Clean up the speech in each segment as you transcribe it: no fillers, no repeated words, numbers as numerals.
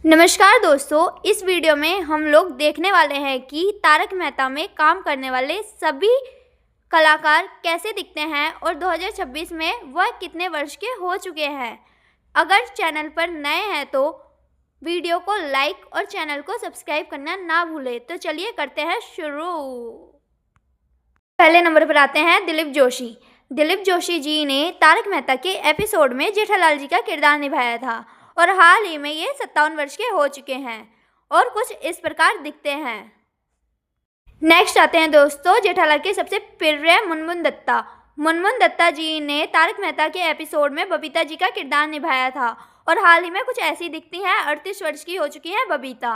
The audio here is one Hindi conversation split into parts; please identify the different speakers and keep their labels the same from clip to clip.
Speaker 1: नमस्कार दोस्तों, इस वीडियो में हम लोग देखने वाले हैं कि तारक मेहता में काम करने वाले सभी कलाकार कैसे दिखते हैं और 2026 में वह कितने वर्ष के हो चुके हैं। अगर चैनल पर नए हैं तो वीडियो को लाइक और चैनल को सब्सक्राइब करना ना भूलें। तो चलिए करते हैं शुरू। पहले नंबर पर आते हैं दिलीप जोशी। दिलीप जोशी जी ने तारक मेहता के एपिसोड में जेठालाल जी का किरदार निभाया था और हाल ही में ये 57 वर्ष के हो चुके हैं और कुछ इस प्रकार दिखते हैं। नेक्स्ट आते हैं दोस्तों जेठालाल के सबसे प्रिय मुनमुन दत्ता। मुनमुन दत्ता जी ने तारक मेहता के एपिसोड में बबीता जी का किरदार निभाया था और हाल ही में कुछ ऐसी दिखती हैं। 38 वर्ष की हो चुकी है बबीता।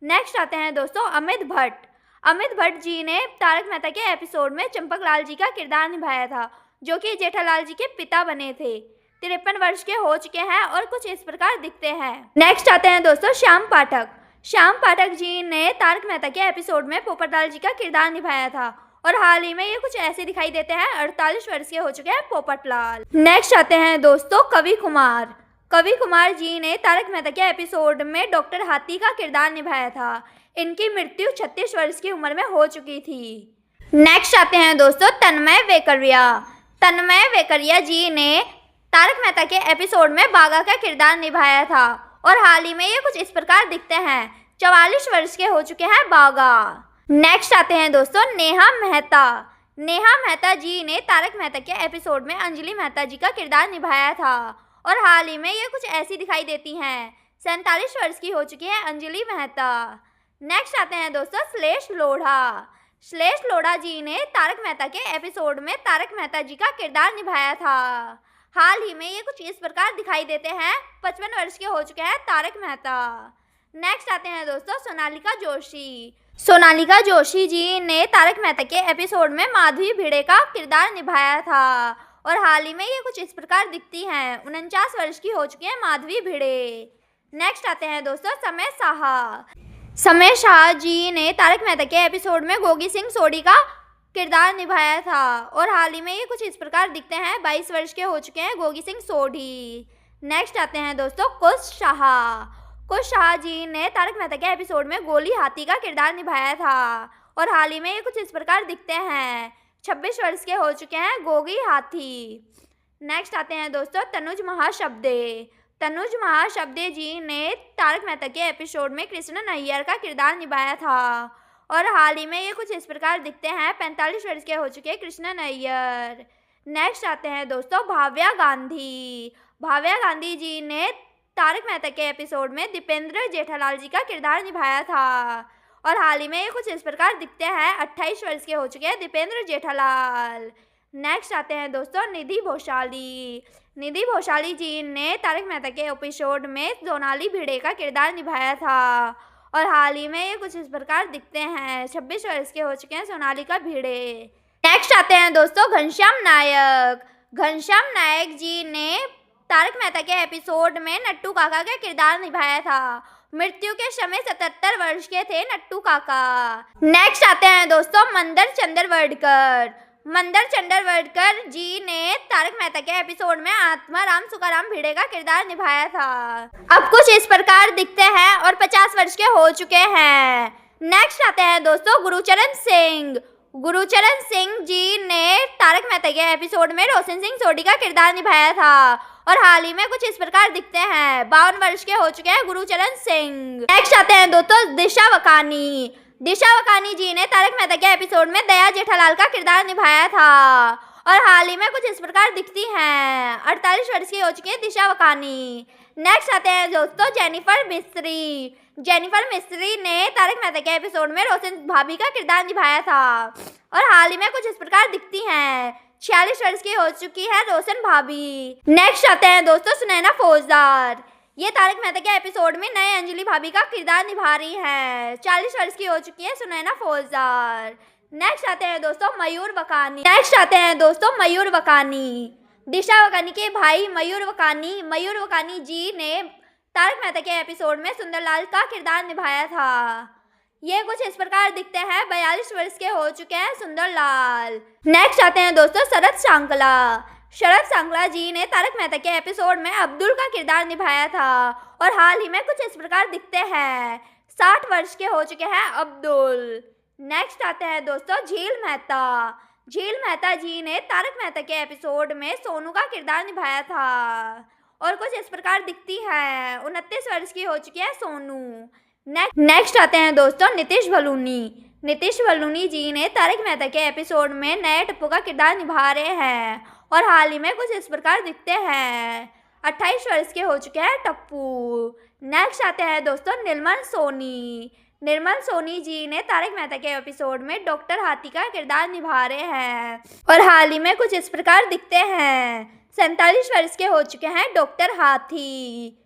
Speaker 1: नेक्स्ट आते हैं दोस्तों अमित भट्ट। अमित भट्ट जी ने तारक मेहता के एपिसोड में चंपकलाल जी का किरदार निभाया था, जो कि जेठालाल जी के पिता बने थे। 53 वर्ष के हो चुके हैं और कुछ इस प्रकार दिखते हैं। नेक्स्ट आते हैं दोस्तों श्याम पाठक। श्याम पाठक जी ने तारक मेहता के एपिसोड में पोपटलाल जी का किरदार निभाया था और हाल ही में ये कुछ ऐसे दिखाई देते हैं। 48 वर्ष के हो चुके हैं पोपटलाल। नेक्स्ट आते हैं दोस्तों कवि कुमार। कवि कुमार जी ने तारक मेहता के एपिसोड में डॉक्टर हाथी का किरदार निभाया था। इनकी मृत्यु 36 वर्ष की उम्र में हो चुकी थी। नेक्स्ट आते हैं दोस्तों तन्मय वेकरिया। तन्मय वेकरिया जी ने तारक मेहता के एपिसोड में बागा का किरदार निभाया था और हाल ही में ये कुछ इस प्रकार दिखते हैं। 44 वर्ष के हो चुके हैं बागा। नेक्स्ट आते हैं दोस्तों नेहा मेहता। नेहा मेहता जी ने तारक मेहता के एपिसोड में अंजलि मेहता जी का किरदार निभाया था और हाल ही में ये कुछ ऐसी दिखाई देती हैं। 47 वर्ष की हो चुकी है अंजलि मेहता। नेक्स्ट आते हैं दोस्तों श्लेष लोढ़ा। श्लेष लोढ़ा जी ने तारक मेहता के एपिसोड में तारक मेहता जी का किरदार निभाया था। हाल ही में ये कुछ इस प्रकार दिखाई देते हैं। 55 वर्ष के हो चुके हैं तारक मेहता। नेक्स्ट आते हैं दोस्तों सोनालिका जोशी। सोनालिका जोशी जी ने तारक मेहता के एपिसोड में माधवी भिड़े का किरदार निभाया था और हाल ही में ये कुछ इस प्रकार दिखती हैं। 49 वर्ष की हो चुकी है माधवी भिड़े। नेक्स्ट आते हैं दोस्तों समय शाह। समय शाह जी ने तारक मेहता के एपिसोड में गोगी सिंह सोढ़ी का किरदार निभाया था और हाल ही में ये कुछ इस प्रकार दिखते हैं। 22 वर्ष के हो चुके हैं गोगी सिंह सोढ़ी। नेक्स्ट आते हैं दोस्तों कुश शाह। कुश शाह जी ने तारक मेहता के एपिसोड में गोली हाथी का किरदार निभाया था और हाल ही में ये कुछ इस प्रकार दिखते हैं। 26 वर्ष के हो चुके हैं गोगी हाथी। नेक्स्ट आते हैं दोस्तों तनुज महाशब्दे। तनुज महाशब्दे जी ने तारक मेहता के एपिसोड में कृष्ण नैयर का किरदार निभाया था और हाल ही में ये कुछ इस प्रकार दिखते हैं। 45 वर्ष के हो चुके हैं कृष्ण नैयर। नेक्स्ट आते हैं दोस्तों भाव्या गांधी। भाव्या गांधी जी ने तारक मेहता के एपिसोड में दीपेंद्र जेठालाल जी का किरदार निभाया था और हाल ही में ये कुछ इस प्रकार दिखते हैं। 28 वर्ष के हो चुके हैं दीपेंद्र जेठालाल। नेक्स्ट आते हैं दोस्तों निधि भोसाली। निधि भोसाली जी ने तारक मेहता के एपिसोड में सोनाली भिड़े का किरदार निभाया था और हाल ही में ये कुछ इस प्रकार दिखते हैं। 26 वर्ष के हो चुके हैं सोनालिका भिड़े। नेक्स्ट आते हैं दोस्तों घनश्याम नायक। घनश्याम नायक जी ने तारक मेहता के एपिसोड में नट्टू काका का किरदार निभाया था। मृत्यु के समय 77 वर्ष के थे नट्टू काका। नेक्स्ट आते हैं दोस्तों मंदर चंद्रवडकर। मंदर चंद्रवडकर जी ने तारक मेहता के एपिसोड में आत्माराम सुखाराम भिड़े का किरदार निभाया था। अब कुछ इस प्रकार दिखते हैं और 50 वर्ष के हो चुके हैं। नेक्स्ट आते हैं दोस्तों गुरुचरण सिंह। गुरुचरण सिंह जी ने तारक मेहता के एपिसोड में रोशन सिंह सोढ़ी का किरदार निभाया था और हाल ही में कुछ इस प्रकार दिखते हैं। 52 वर्ष के हो चुके हैं गुरुचरण सिंह। नेक्स्ट आते हैं दोस्तों दिशा वकानी। दिशा वकानी जी ने तारक मेहता के एपिसोड में दया जेठालाल का किरदार निभाया था और हाल ही में कुछ इस प्रकार दिखती हैं। 48 वर्ष की हो चुकी है दिशा वकानी। नेक्स्ट आते हैं दोस्तों जेनिफर मिस्त्री। जेनिफर मिस्त्री ने तारक मेहता के एपिसोड में रोशन भाभी का किरदार निभाया था और हाल ही में कुछ इस प्रकार दिखती हैं। 46 वर्ष की हो चुकी है रोशन भाभी। नेक्स्ट आते हैं दोस्तों सुनैना फौजदार। ये तारक मेहता के एपिसोड में नए अंजलि भाभी का किरदार निभा रही हैं। 40 वर्ष की हो चुकी है सुनैना फौजदार। नेक्स्ट आते हैं दोस्तों मयूर वकानी। नेक्स्ट आते हैं दोस्तों मयूर वकानी। दिशा वकानी के भाई मयूर वकानी। मयूर वकानी जी ने तारक मेहता के एपिसोड में सुंदरलाल का किरदार निभाया था। ये कुछ इस प्रकार दिखते हैं। 42 वर्ष के हो चुके हैं सुंदरलाल। नेक्स्ट आते हैं दोस्तों शरद शांकला। शरद सांगला जी ने तारक मेहता के एपिसोड में अब्दुल का किरदार निभाया था और हाल ही में कुछ इस प्रकार दिखते हैं। 60 वर्ष के हो चुके हैं अब्दुल। नेक्स्ट आते हैं दोस्तों झील मेहता। झील मेहता जी ने तारक मेहता के एपिसोड में सोनू का किरदार निभाया था और कुछ इस प्रकार दिखती है। 29 वर्ष की हो चुकी है सोनू। नेक्स्ट आते हैं दोस्तों नीतीश भलूनी। नीतीश भलूनी जी ने तारक मेहता के एपिसोड में नए टप्पू का किरदार निभा रहे हैं और हाल ही में कुछ इस प्रकार दिखते हैं। 28 वर्ष के हो चुके हैं टप्पू। नेक्स्ट आते हैं दोस्तों निर्मल सोनी। निर्मल सोनी जी ने तारक मेहता के एपिसोड में डॉक्टर हाथी का किरदार निभा रहे हैं और हाल ही में कुछ इस प्रकार दिखते हैं। 47 वर्ष के हो चुके हैं डॉक्टर हाथी।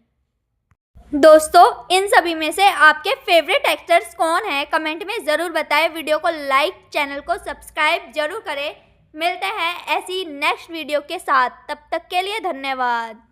Speaker 1: दोस्तों इन सभी में से आपके फेवरेट एक्टर्स कौन हैं कमेंट में ज़रूर बताएं। वीडियो को लाइक, चैनल को सब्सक्राइब जरूर करें। मिलते हैं ऐसी नेक्स्ट वीडियो के साथ, तब तक के लिए धन्यवाद।